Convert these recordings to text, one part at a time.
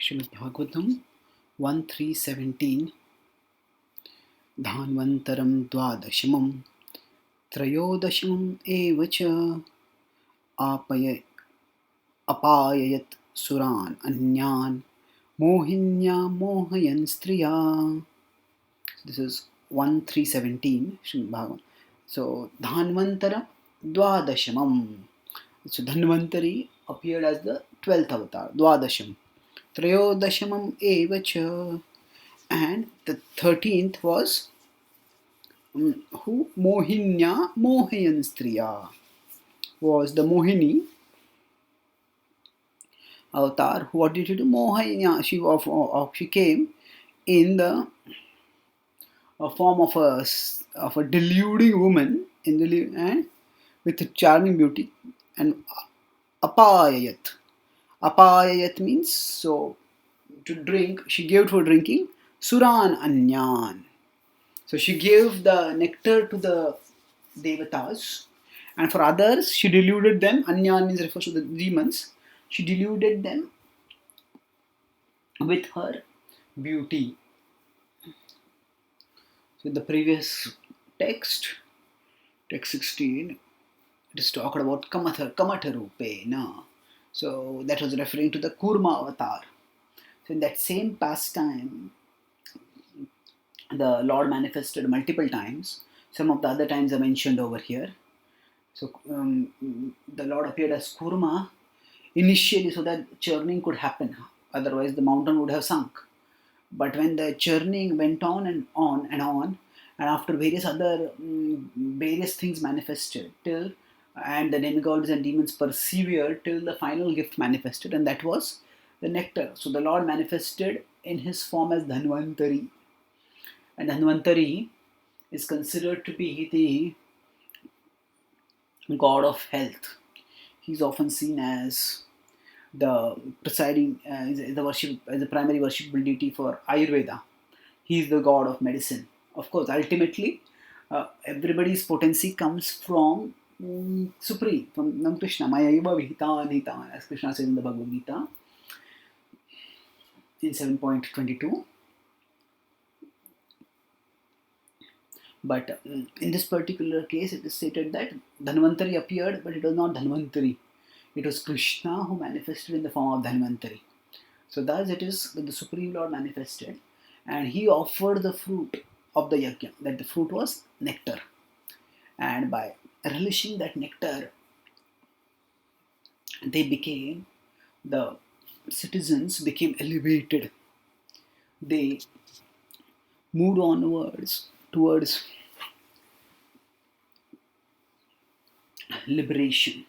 Srimad Bhagavatam 1.3.17 Dhanvantaram Dwadashamam Trayodashamam Evacha Apayayat Suran Anyan Mohinya Mohayan Striya. This is 1.3.17 Srimad Bhagavatam. So Dhanvantara Dwadashamam. So Dhanvantari appeared as the 12th avatar, Dwadasham. Trayodashamam Evacha. And the 13th was who? Mohinya Mohayan Striya, was the Mohini avatar. What did she do? Mohinya. She came in the form of a deluding woman and with charming beauty, and apayayat. Apayayat means so to drink. She gave for drinking Suran Anyan. So she gave the nectar to the devatas, and for others she deluded them. Anyan means refers to the demons. She deluded them with her beauty. So in the previous text 16, it is talked about Kamatharupena. So that was referring to the Kurma avatar. So in that same pastime, the Lord manifested multiple times. Some of the other times are mentioned over here. So the Lord appeared as Kurma initially so that churning could happen. Otherwise the mountain would have sunk. But when the churning went on and on and on, and after various other various things manifested and the demigods and demons persevered till the final gift manifested, and that was the nectar. So the Lord manifested in his form as Dhanvantari. And Dhanvantari is considered to be the god of health. He's often seen as the presiding, as the primary worshipable deity for Ayurveda. He is the god of medicine. Of course, ultimately, everybody's potency comes from Supreme, from Krishna. Mayaiva Vihita Nita, as Krishna says in the Bhagavad Gita in 7.22. But in this particular case, it is stated that Dhanvantari appeared, but it was not Dhanvantari. It was Krishna who manifested in the form of Dhanvantari. So thus it is that the Supreme Lord manifested, and he offered the fruit of the yajna. That the fruit was nectar. And by relishing that nectar, the citizens became elevated. They moved onwards towards liberation.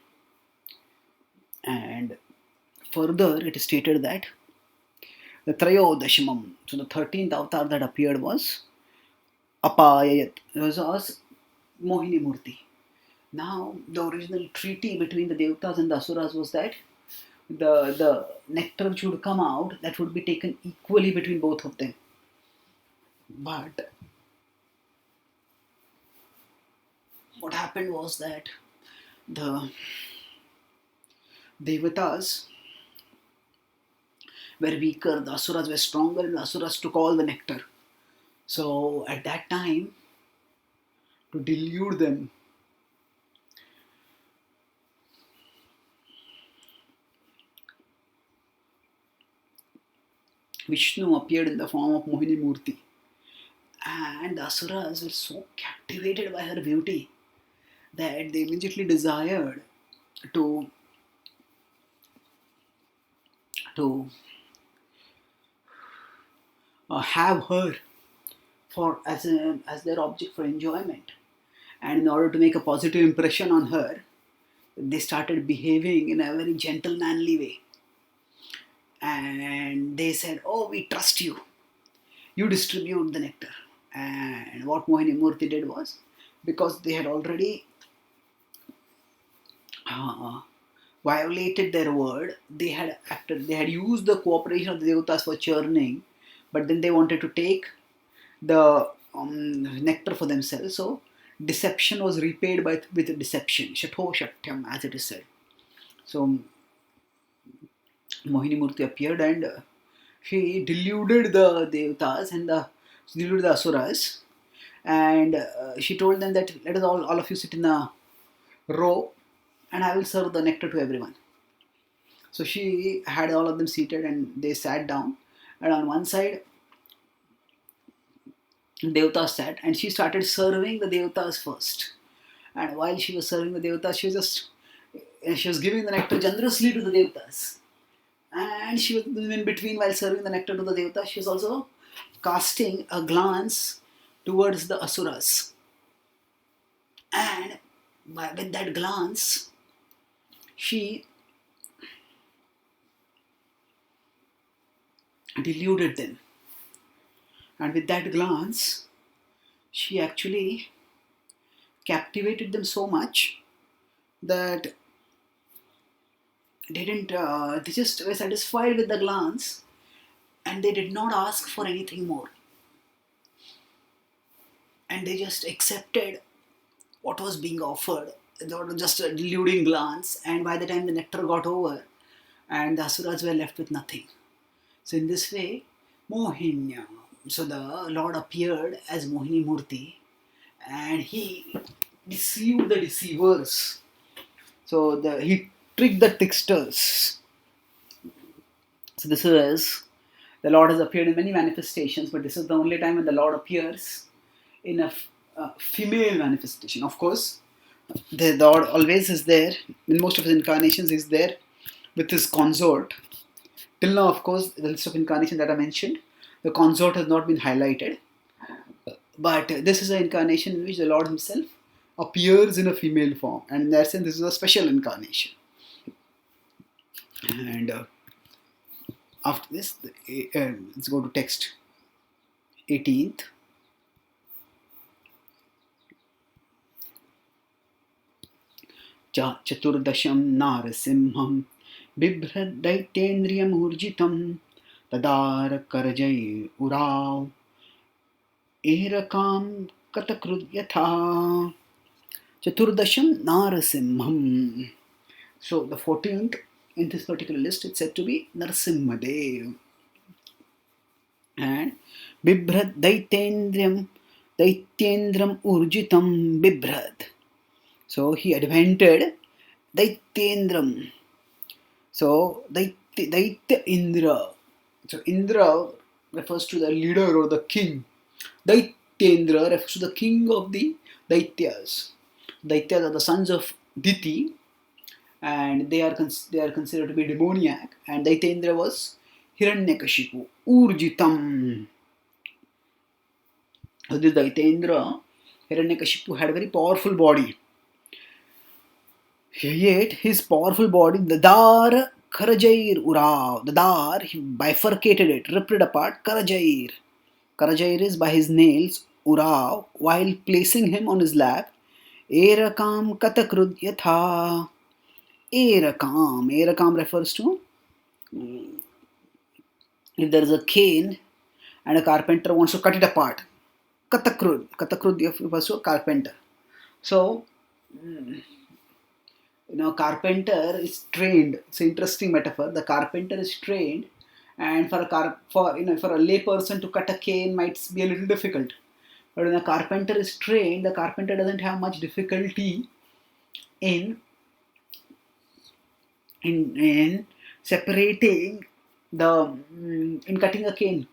And further it is stated that the Trayodashamam, so the 13th avatar that appeared was Apayayat. It was Mohini Murti. Now the original treaty between the Devatas and the Asuras was that the nectar which would come out, that would be taken equally between both of them. But what happened was that the Devatas were weaker, the Asuras were stronger, and the Asuras took all the nectar. So at that time, to delude them, Vishnu appeared in the form of Mohini Murti. And the Asuras were so captivated by her beauty that they immediately desired to have her as their object for enjoyment. And in order to make a positive impression on her, they started behaving in a very gentle, manly way. And they said, "Oh, we trust you. You distribute the nectar." And what Mohini Murti did was, because they had already violated their word, they had used the cooperation of the Devatas for churning, but then they wanted to take the nectar for themselves. So deception was repaid with deception. Shatho Shatyam, as it is said. So Mohini Murti appeared and she deluded the Devatas and deluded the Asuras, and she told them that let us all of you sit in a row, and I will serve the nectar to everyone. So she had all of them seated, and they sat down, and on one side Devatas sat, and she started serving the Devatas first. And while she was serving the Devatas, she was giving the nectar generously to the Devatas. And she was in between, while serving the nectar to the Devatas, she was also casting a glance towards the Asuras. And with that glance, she deluded them. And with that glance, she actually captivated them so much that they just were satisfied with the glance, and they did not ask for anything more. And they just accepted what was being offered. It was just a deluding glance, and by the time the nectar got over, and the Asuras were left with nothing. So in this way, Mohinya, so the Lord appeared as Mohini Murti, and he deceived the deceivers. So he tricked the tricksters. So this is, the Lord has appeared in many manifestations, but this is the only time when the Lord appears in a female manifestation. Of course, the Lord always is there. In most of his incarnations, he is there with his consort. Till now, of course, the list of incarnations that I mentioned, the consort has not been highlighted. But this is an incarnation in which the Lord himself appears in a female form. And in that sense, this is a special incarnation. And after this, let's go to text 18th. चतुर्दशं नारसिंहं बिभ्रद्दैत्येन्द्रियमूर्जितं तदारकरजैरुराव एरकां कतकृद्यथा. Chaturdasham Narasimham. So the 14th in this particular list, it's said to be Narasimhadev. And Bibhrad Daityendram Urjitam Bibhrad. So he invented Daityendram. So Daitya Indra. So Indra refers to the leader or the king. Daityendra refers to the king of the Daityas. Daityas are the sons of Diti, and they are considered to be demoniac. And Daityendra was Hiranyakashipu, Urjitam. So this Daityendra, Hiranyakashipu, had a very powerful body. Yet his powerful body, the Dar Karajair Urav, the Dar, he bifurcated it, ripped it apart. Karajair. Karajair is by his nails, Urav, while placing him on his lap. Erakam Katakrud Yatha. Erakam. Erakam refers to if there is a cane and a carpenter wants to cut it apart. Katakrud. Katakrud refers to a carpenter. So, carpenter is trained. It's an interesting metaphor. The carpenter is trained, and for a lay person to cut a cane might be a little difficult. But when a carpenter is trained, the carpenter doesn't have much difficulty in separating in cutting a cane.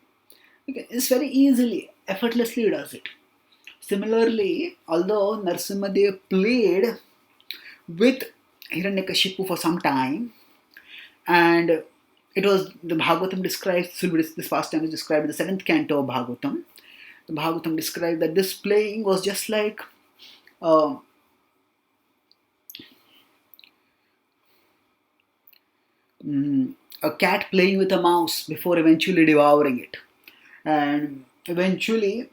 It's very easily, effortlessly does it. Similarly, although Narasimhadev played with Hiranyakashipu for some time, and it was, the Bhagavatam describes, this pastime is described in the 7th canto of Bhagavatam. The Bhagavatam described that this playing was just like a cat playing with a mouse before eventually devouring it. And eventually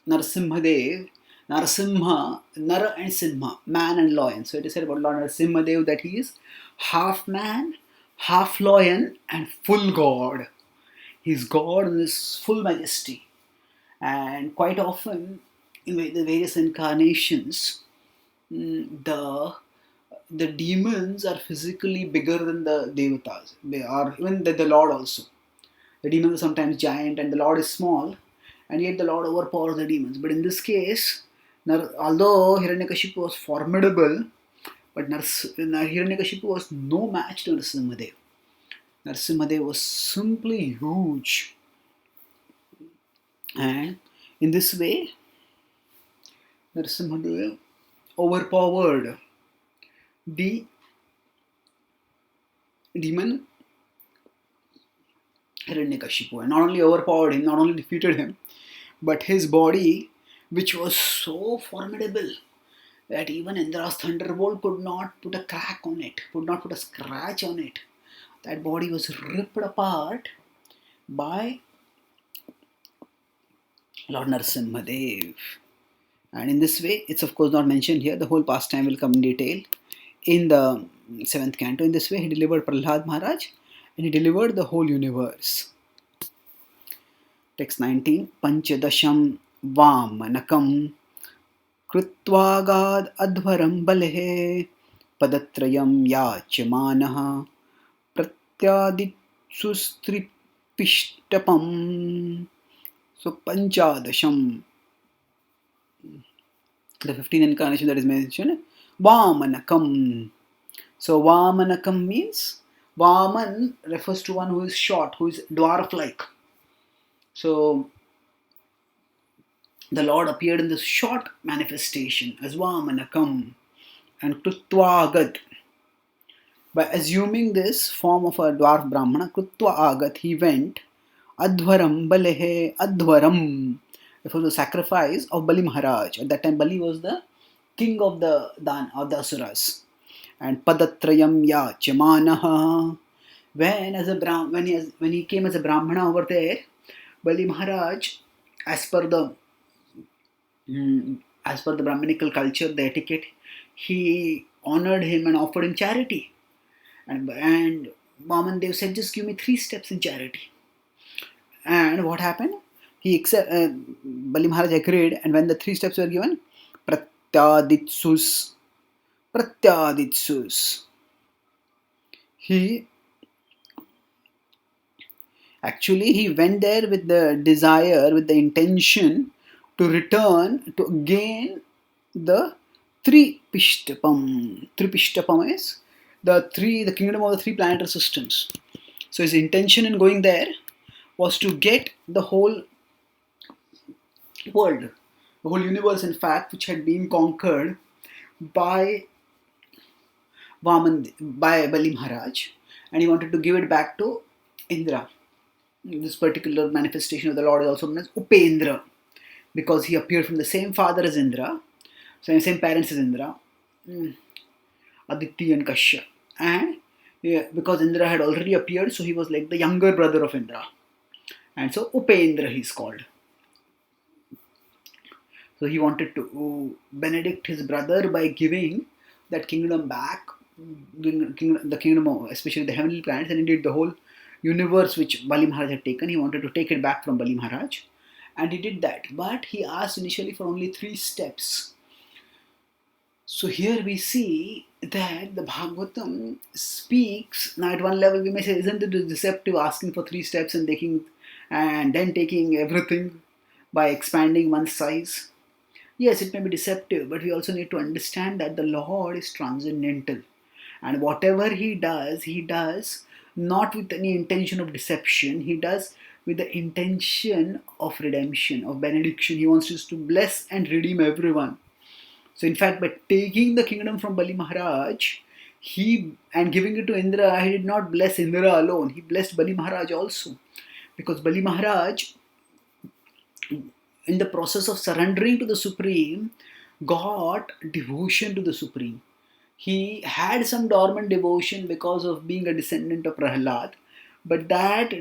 Narasimha, Nara and Simha, man and lion. So it is said about Lord Narasimhadev that he is half man, half lion, and full God. He is God in his full majesty. And quite often in the various incarnations, the the demons are physically bigger than the devatas, or even the Lord also. The demons are sometimes giant and the Lord is small, and yet the Lord overpowers the demons. But in this case, although Hiranyakashipu was formidable, but Hiranyakashipu was no match to Narasimhadev. Narasimhadev was simply huge. And in this way, Narasimhadev overpowered the demon Hiranyakashipu, and not only overpowered him, not only defeated him, but his body, which was so formidable that even Indra's thunderbolt could not put a crack on it, could not put a scratch on it. That body was ripped apart by Lord Narasimhadev. And in this way, it's of course not mentioned here. The whole pastime will come in detail in the 7th canto. In this way, he delivered Prahlad Maharaj and he delivered the whole universe. Text 19. Panchadasham Vamanakam Krutvagad Advaram Balehe Padatrayam Yachemanaha Pratyaditsustripishtapam. So Panchadasham, the 15th incarnation that is mentioned, Vamanakam. So Vamanakam means, Vaman refers to one who is short, who is dwarf-like. So the Lord appeared in this short manifestation as Vamanakam and Krutva Agat. By assuming this form of a dwarf Brahmana, Krutva Agat, he went Advaram Balehe Advaram. It was the sacrifice of Bali Maharaj. At that time, Bali was the king of the Asuras. And Padatrayam Yachemanaha. When he came as a Brahmana over there, Bali Maharaj, as per the Brahminical culture, the etiquette, he honored him and offered him charity. And Vaman Dev said, just give me 3 steps in charity. And what happened? Bali Maharaj agreed, and when the 3 steps were given, Pratyaditsus. He went there with the desire, with the intention to return, to gain the Tripishtapam. Tripishtapam is the kingdom of the 3 planetary systems. So his intention in going there was to get the whole world, the whole universe in fact, which had been conquered by Bali Maharaj, and he wanted to give it back to Indra. This particular manifestation of the Lord is also known as Upendra, because he appeared from the same father as Indra, so the same parents as Indra, Aditi and Kashya. And because Indra had already appeared, so he was like the younger brother of Indra. And so Upendra he is called. So he wanted to benedict his brother by giving that kingdom back, the kingdom of, especially the heavenly planets, and indeed the whole universe which Bali Maharaj had taken. He wanted to take it back from Bali Maharaj, and he did that. But he asked initially for only 3 steps. So here we see that the Bhagavatam speaks. Now at one level we may say, isn't it deceptive asking for 3 steps and then taking everything by expanding one's size? Yes, it may be deceptive, but we also need to understand that the Lord is transcendental. And whatever he does not with any intention of deception. He does with the intention of redemption, of benediction. He wants us to bless and redeem everyone. So in fact, by taking the kingdom from Bali Maharaj, and giving it to Indra, he did not bless Indra alone. He blessed Bali Maharaj also. Because Bali Maharaj, in the process of surrendering to the Supreme, got devotion to the Supreme. He had some dormant devotion because of being a descendant of Prahlad, but that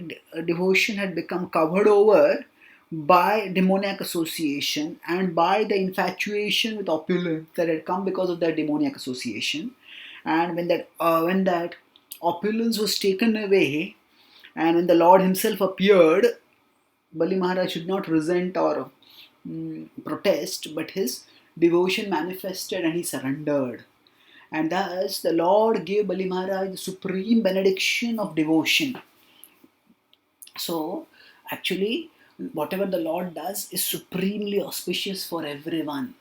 devotion had become covered over by demoniac association and by the infatuation with opulence that had come because of that demoniac association. And when that opulence was taken away, and when the Lord himself appeared, Bali Maharaj should not resent or protest, but his devotion manifested and he surrendered. And thus the Lord gave Bali Maharaj the supreme benediction of devotion. So actually, whatever the Lord does is supremely auspicious for everyone.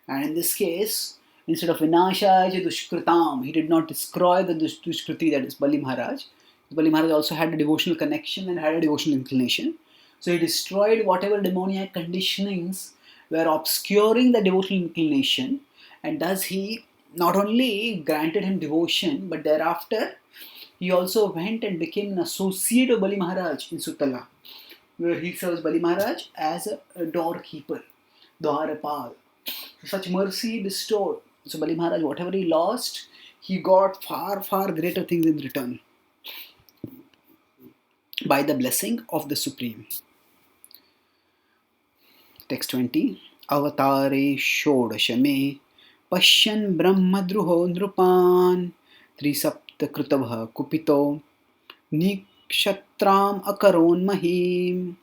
And in this case, instead of Vinashaya Dushkritam, he did not destroy the Dushkriti, that is Bali Maharaj. Bali Maharaj also had a devotional connection and had a devotional inclination. So he destroyed whatever demoniac conditionings were obscuring the devotional inclination, and thus he not only granted him devotion, but thereafter he also went and became an associate of Bali Maharaj in Sutala, where he serves Bali Maharaj as a doorkeeper, Dwarapal. Such mercy bestowed. So Bali Maharaj, whatever he lost, he got far, far greater things in return by the blessing of the Supreme. Text 20. Avatare shodashame pashyan brahmadruho nrupan trisapta kritavah kupito nikshatram akaron mahim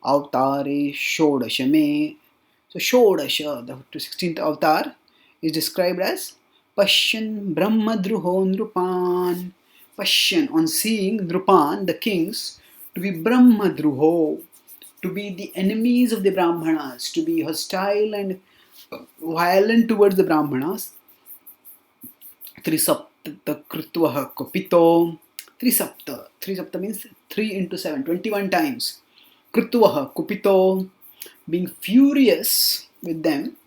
Avatare shodashame. So Shodasha, the 16th avatar, is described as Pashyan Brahmadruho Nrupan. Pashyan, on seeing Nrupan, the kings, to be Brahmadruho, to be the enemies of the Brahmanas, to be hostile and violent towards the Brahmanas. Trisapta Kritvaha Kopito. Trisapta. Trisapta means 3 into 7, 21 times. Kritvaha Kopito, being furious with them.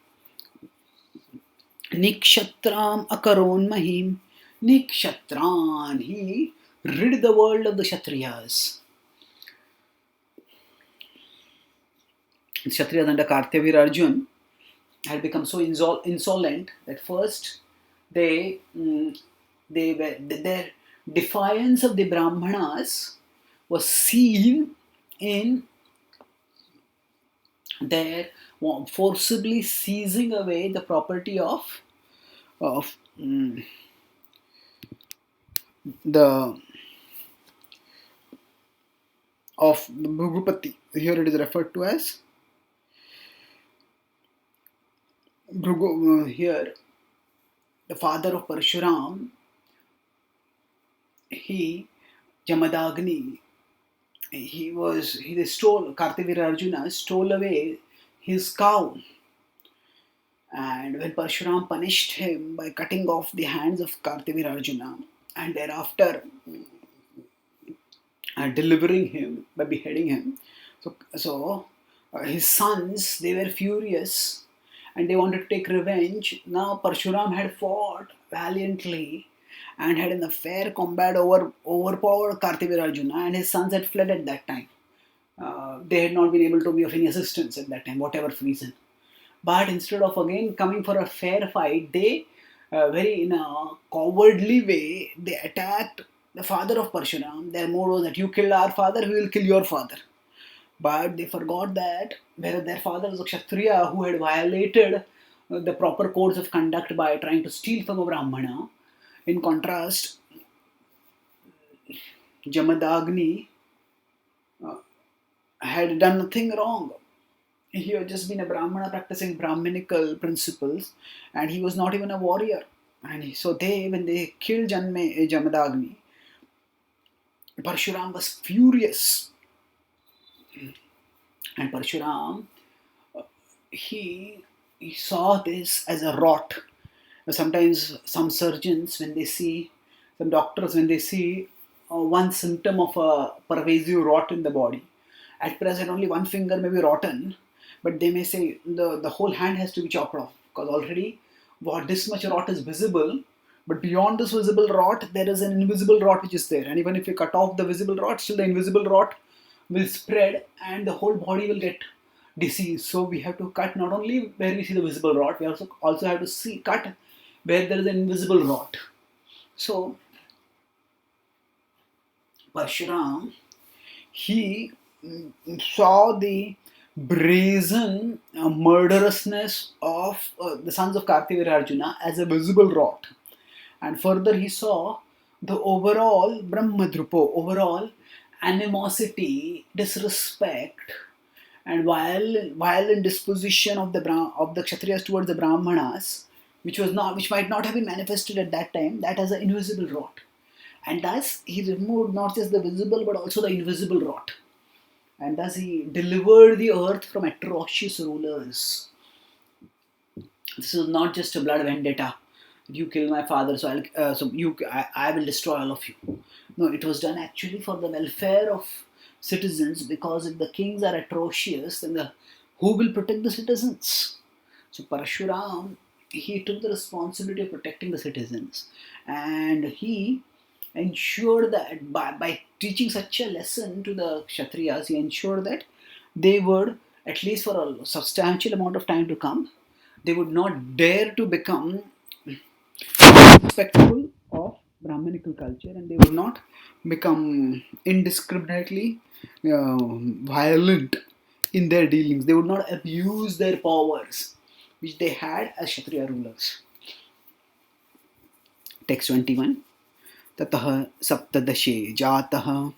Nikshatram akaron mahim. Nikshatran, he rid the world of the Kshatriyas. The Kshatriyas under Kartavir Arjun had become so insolent that first their defiance of the Brahmanas was seen in their forcibly seizing away the property of Bhrugupati. Here it is referred to as here the father of Parshuram. Jamadagni, Kartavir Arjuna stole away his cow, and when Parshuram punished him by cutting off the hands of Kartavir Arjuna and thereafter delivering him by beheading him, so his sons, they were furious and they wanted to take revenge. Now Parshuram had fought valiantly and had in a fair combat overpowered Kartavir Arjuna, and his sons had fled at that time. They had not been able to be of any assistance at that time, whatever reason. But instead of again coming for a fair fight, they very in a cowardly way, they attacked the father of Parshuram. Their motto was that you killed our father, we will kill your father. But they forgot that whereas their father was a Kshatriya who had violated the proper codes of conduct by trying to steal from a Brahmana. In contrast, Jamadagni had done nothing wrong. He had just been a Brahmana practicing Brahminical principles, and he was not even a warrior. And so when they killed Jamadagni, Parshuram was furious. And Parshuram, he saw this as a rot. Sometimes some surgeons, when they see, some doctors, when they see one symptom of a pervasive rot in the body, at present only one finger may be rotten, but they may say the whole hand has to be chopped off, because already this much rot is visible, but beyond this visible rot, there is an invisible rot which is there. And even if you cut off the visible rot, still the invisible rot will spread and the whole body will get disease. So we have to cut not only where we see the visible rot, we also have to cut where there is an invisible rot. So Parshuram, he saw the brazen murderousness of the sons of Kartavir Arjuna as a visible rot. And further he saw the overall Brahmadrupo, overall animosity, disrespect and violent disposition of the Kshatriyas towards the Brahmanas which might not have been manifested at that time, that as an invisible rot. And thus he removed not just the visible but also the invisible rot. And thus he delivered the earth from atrocious rulers. This is not just a blood vendetta. You kill my father, so I will destroy all of you. No, it was done actually for the welfare of citizens, because if the kings are atrocious, then who will protect the citizens? So Parashuram, he took the responsibility of protecting the citizens, and he ensured that by teaching such a lesson to the Kshatriyas, he ensured that they would, at least for a substantial amount of time to come, they would not dare to become respectful of Brahmanical culture, and they would not become indiscriminately violent in their dealings. They would not abuse their powers which they had as Kshatriya rulers. Text 21. Tatah saptadashe jatah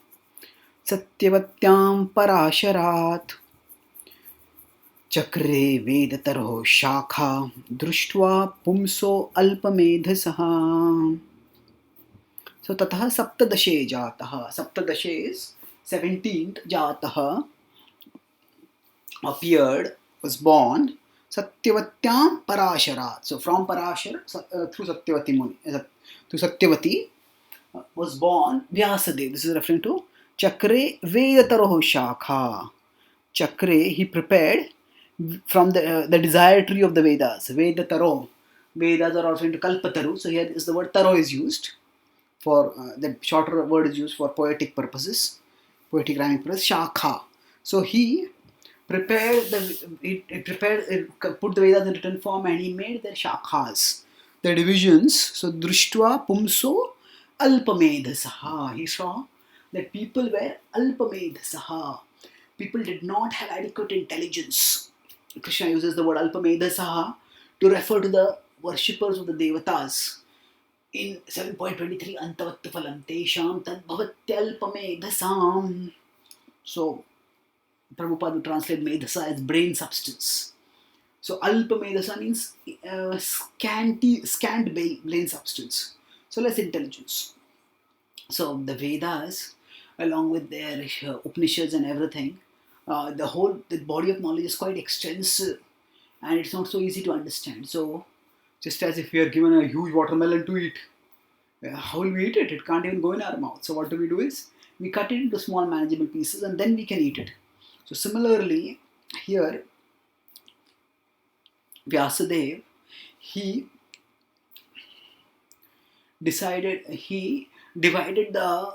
satyavatyaam parasharat चक्रे वेदतरो शाखा दृष्ट्वा पुंसो अल्पमेधसः. So ततः सप्तदशे जातः. Saptadashe is 17th. Jatah appeared, was born. Satyavatyam Parasharat. So from Parashar through Satyavati Muni, through Satyavati was born Vyasadeva. This is referring to Chakre Vedataro Shakha. Chakre, he prepared from the desire tree of the Vedas. Vedataro. Vedas are also into Kalpataru. So here is the word taro is used for the shorter word is used for poetic purposes, poetic rhyming purposes. Shakha. So he prepared put the Vedas in written form, and he made their shakhas, their divisions. So drishtva pumso alpamedhasaha. He saw that people were alpamedhasaha. People did not have adequate intelligence. Krishna uses the word alpamedhasaha to refer to the worshippers of the devatas. In 7.23, antavattufalam tesham tad bhavatyalpamedhasam. So Prabhupada would translate medhasa as brain substance. So alpa medhasa means scant brain substance. So less intelligence. So the Vedas, along with their Upanishads and everything, the body of knowledge is quite extensive, and it's not so easy to understand. So just as if we are given a huge watermelon to eat, how will we eat it? It can't even go in our mouth. So what do is we cut it into small manageable pieces, and then we can eat it. So similarly here Vyasadeva, he divided the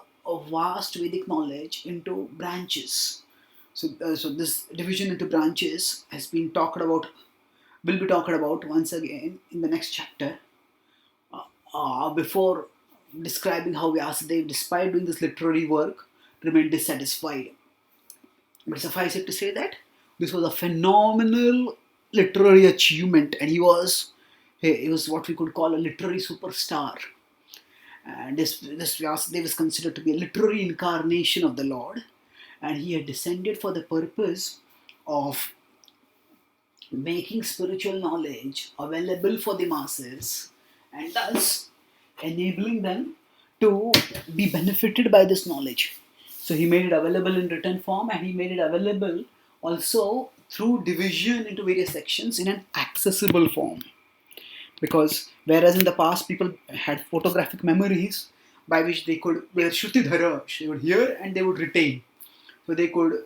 vast Vedic knowledge into branches. So this division into branches has been will be talked about once again in the next chapter. Before describing how Vyasadeva, despite doing this literary work, remained dissatisfied. But suffice it to say that this was a phenomenal literary achievement, and he was what we could call a literary superstar. And this Vyasadeva is considered to be a literary incarnation of the Lord, and he had descended for the purpose of making spiritual knowledge available for the masses, and thus enabling them to be benefited by this knowledge. So he made it available in written form, and he made it available also through division into various sections in an accessible form. Because whereas in the past people had photographic memories by which they were Shrutidhara, they would hear and they would retain. So they could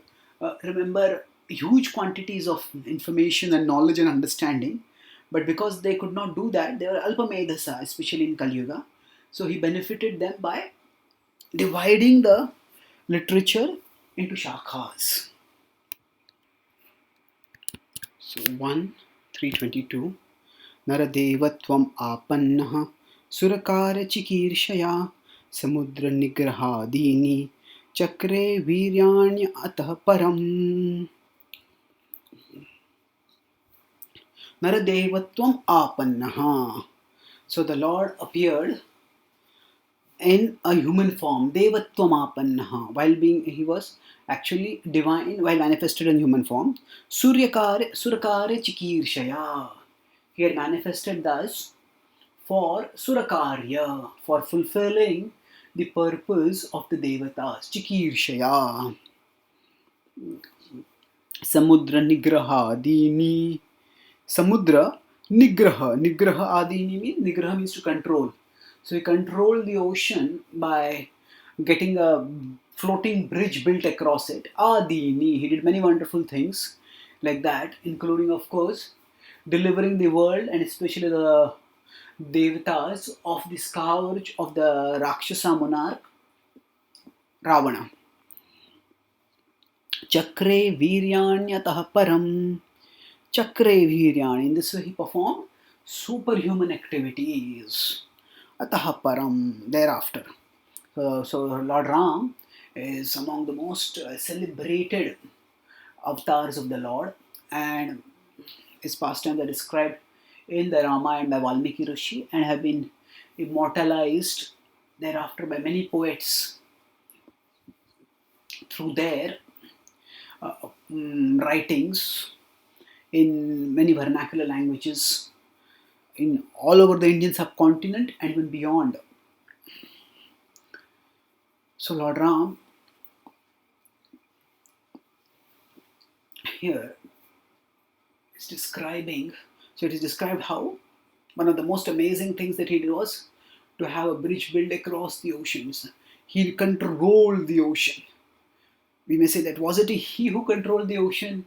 remember huge quantities of information and knowledge and understanding. But because they could not do that, they were alpamedhasa, especially in Kali Yuga. So he benefited them by dividing the literature into shakhas. So 1.3.22 Naradevatvam apannaha surakara chikirshaya samudra nigrahadini chakre viryanya atah param. Naradevatvam apannaha. So the Lord appeared in a human form, Devatvam apannaha, he was actually divine while manifested in human form. Surakare chikirshaya. He had manifested thus for Surakarya, for fulfilling the purpose of the Devatas. Chikirshaya. Samudra Nigraha Adini. Samudra Nigraha. Nigraha Adini means, Nigraha means to control. So he controlled the ocean by getting a floating bridge built across it. Adini. He did many wonderful things like that, including, of course, delivering the world and especially the Devatas of the scourge of the Rakshasa monarch Ravana. Chakre Viryanyatah Param. Chakre Viryani. In this way he performed superhuman activities. Atah Param. Thereafter. So Lord Ram is among the most celebrated avatars of the Lord, and his pastimes are described in the Ramayana by Valmiki Rishi and have been immortalized thereafter by many poets through their writings in many vernacular languages in all over the Indian subcontinent and even beyond. So Lord Ram here is describing, so it is described how one of the most amazing things that he did was to have a bridge built across the oceans. He controlled the ocean. We may say that was it he who controlled the ocean?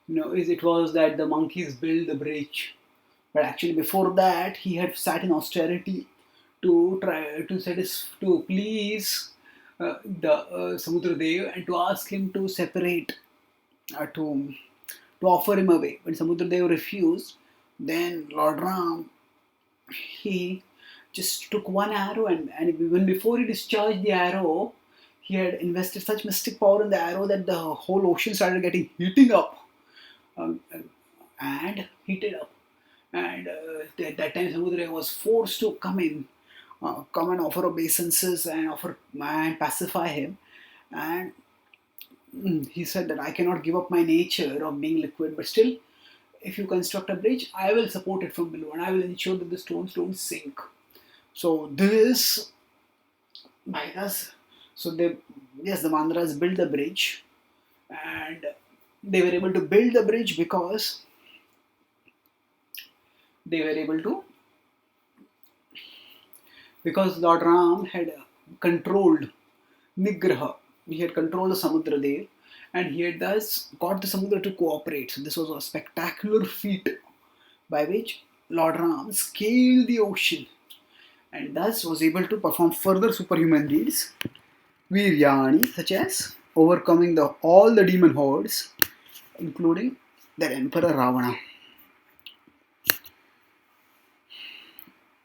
No, it was that the monkeys built the bridge. But actually before that he had sat in austerity to try to please the Samudra Dev and to ask him to separate, to offer him away. When Samudra Dev refused, then Lord Ram, he just took one arrow and even before he discharged the arrow, he had invested such mystic power in the arrow that the whole ocean started getting heating up and heated up. And at that time Samudra was forced to come and offer obeisances and pacify him. And he said that I cannot give up my nature of being liquid, but still, if you construct a bridge, I will support it from below and I will ensure that the stones don't sink. So this, by us, the Vandras built the bridge, and they were able to build the bridge because Lord Ram had controlled Nigraha. He had controlled the Samudra Dev and he had thus got the Samudra to cooperate. So this was a spectacular feat by which Lord Ram scaled the ocean and thus was able to perform further superhuman deeds, Viryani, such as overcoming all the demon hordes, including their emperor Ravana.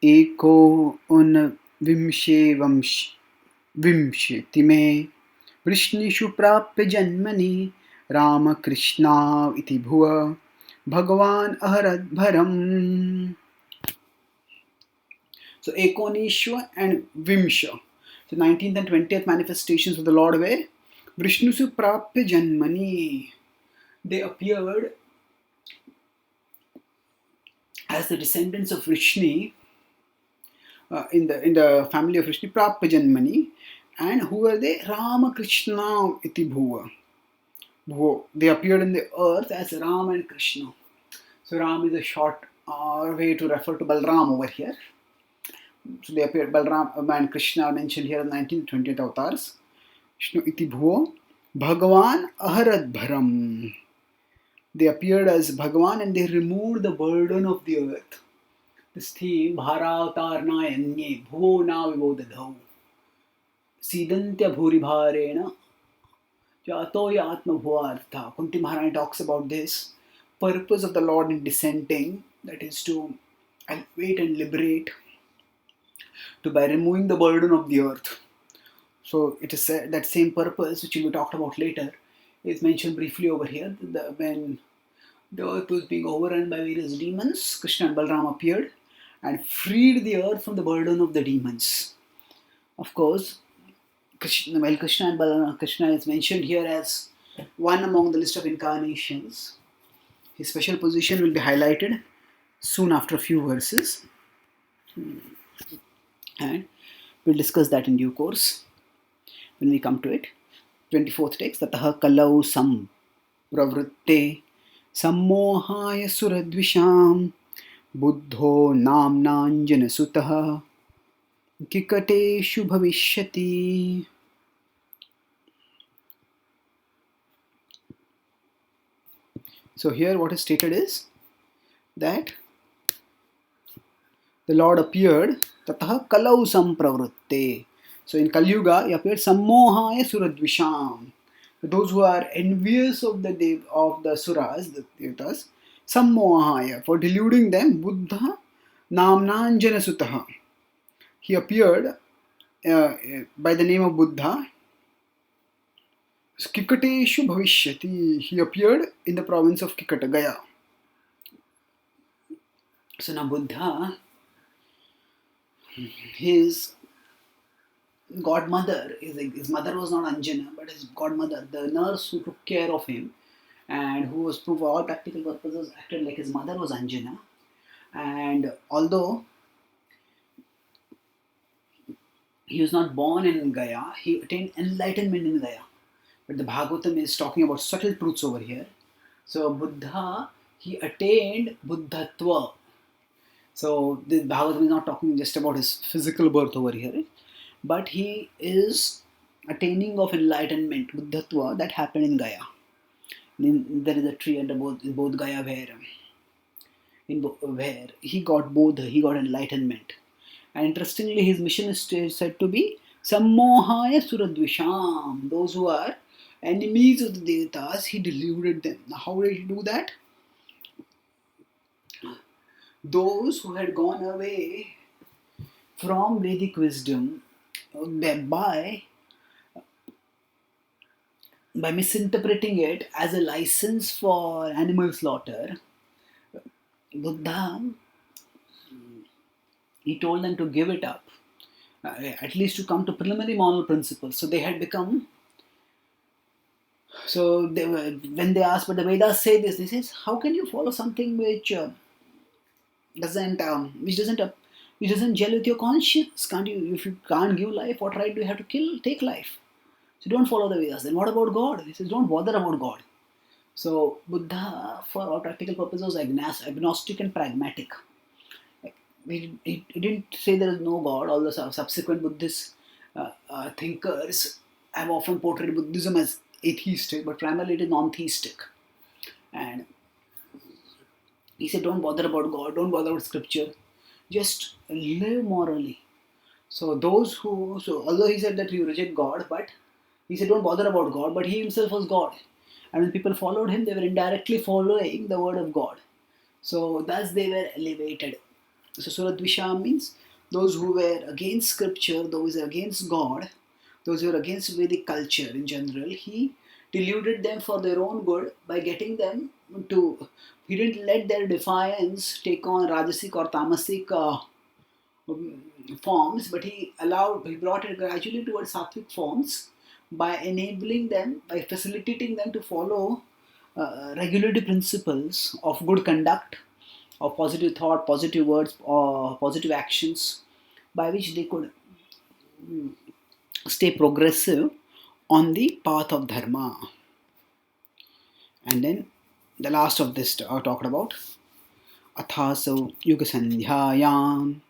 Eko un vimsheti me Vrishnishu prapya janmani Rama Krishna iti bhuva Bhagavan aharad bharam. So Ekonishwa and Vimsha. So 19th and 20th manifestations of the Lord were Vrishnusu prapya janmani. They appeared as the descendants of Vrishni in the family of Vrishni, prapya janmani. And who were they? Rama Krishna iti bhuva. They appeared in the earth as Ram and Krishna. So Ram is a short way to refer to Balram over here. So they appeared, Balram and Krishna are mentioned here in 19th and 20th avatars. Vishnu iti bhuva Bhagavan aharad bharam. They appeared as Bhagavan and they removed the burden of the earth. This theme, Bharatarna yanye bhuvo na vivodadhau Sidantya bhuri bharena Jatoya atma bhuvartha. Kunti Maharani talks about this purpose of the Lord in descending, that is to elevate and liberate, by removing the burden of the earth. So it is said that same purpose, which will be talked about later, is mentioned briefly over here. When the earth was being overrun by various demons, Krishna and Balram appeared and freed the earth from the burden of the demons. Of course, Krishna is mentioned here as one among the list of incarnations, his special position will be highlighted soon after a few verses, and we'll discuss that in due course when we come to it. 24th text, Tataha kalau sam pravrutte sammohaya suradvisham buddho namnanjana sutaha kikateshu bhavishyati. So here what is stated is that the Lord appeared, Tataha kalau sampravrutte. So in Kali Yuga, he appeared sammohaya suradvisham. Those who are envious of the suras, the devatas, sammohaya, for deluding them, Buddha namnanjana sutaha. He appeared by the name of Buddha. Kikateshu bhavishyati. He appeared in the province of Kikata, Gaya. So now Buddha, his godmother, his mother was not Anjana, but his godmother, the nurse who took care of him and who was, for all practical purposes, acted like his mother, was Anjana. And although he was not born in Gaya, he attained enlightenment in Gaya. But the Bhagavatam is talking about subtle truths over here. So Buddha, he attained Buddhatva. So the Bhagavatam is not talking just about his physical birth over here, but he is attaining of enlightenment, Buddhatva, that happened in Gaya. There is a tree under both Gaya where he got both, he got enlightenment. And interestingly, his mission is said to be Sammohaya Suradvisham. Those who are enemies of the Devatas, he deluded them. Now, how did he do that? Those who had gone away from Vedic wisdom by misinterpreting it as a license for animal slaughter, Buddha, he told them to give it up, at least to come to preliminary moral principles. So they had become. So when they asked, but the Vedas say this, they says, how can you follow something which doesn't gel with your conscience? Can't you? If you can't give life, what right do you have to take life? So don't follow the Vedas. Then what about God? He says, don't bother about God. So Buddha, for all practical purposes, was agnostic and pragmatic. He didn't say there is no God. All the subsequent Buddhist thinkers have often portrayed Buddhism as atheistic, but primarily it is non-theistic. And he said, don't bother about God, don't bother about scripture, just live morally. So although he said that you reject God, but he said don't bother about God, but he himself was God. And when people followed him, they were indirectly following the word of God. So thus they were elevated. So Suradvisham means those who were against scripture, those who were against God, those who were against Vedic culture in general. He deluded them for their own good by getting them to. He didn't let their defiance take on Rajasic or Tamasic forms, but he brought it gradually towards Sattvic forms by enabling them, by facilitating them to follow regulative principles of good conduct, of positive thought, positive words, or positive actions, by which they could stay progressive on the path of dharma. And then the last of this talked about Athaso Yuga Sandhyayam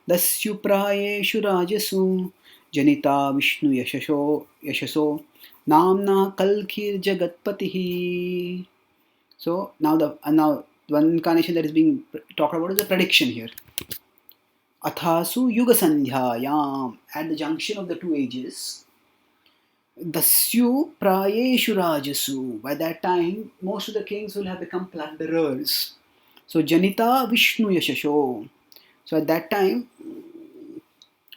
Dasyu Prayeshu Rajasu Janita Vishnu Yashaso Namna Kalkir Jagatpatihi. So now one incarnation that is being talked about is a prediction here. Athasu Yuga Sandhyayam, at the junction of the two ages, Dasyu Prayeshu Rajasu. By that time, most of the kings will have become plunderers. So Janita Vishnu Yashasho. So at that time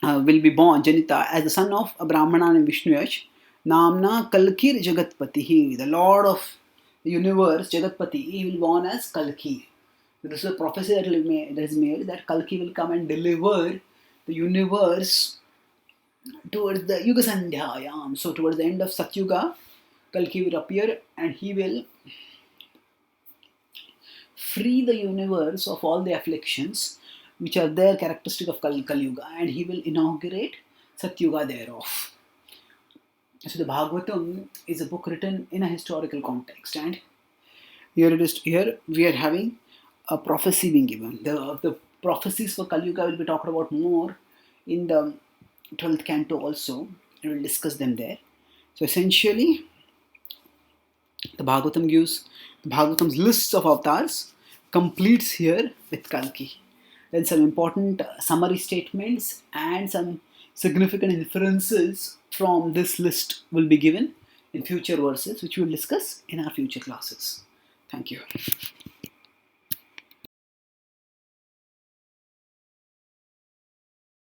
will be born Janita as the son of a Brahmana named Vishnu Yash. Namna Kalkir Jagatpatihi. The Lord of the universe, Jagatpati, he will be born as Kalki. So this is a prophecy that is made that Kalki will come and deliver the universe towards the Yuga Sandhyayam. So towards the end of Satyuga, Kalki will appear and he will free the universe of all the afflictions which are there characteristic of Kali Yuga, and he will inaugurate Satyuga thereof. So the Bhagavatam is a book written in a historical context, and here we are having a prophecy being given. The prophecies for Kali Yuga will be talked about more in the 12th canto also, and we'll discuss them there. So essentially, the Bhagavatam's lists of avatars completes here with Kalki. Then some important summary statements and some significant inferences from this list will be given in future verses, which we will discuss in our future classes. Thank you.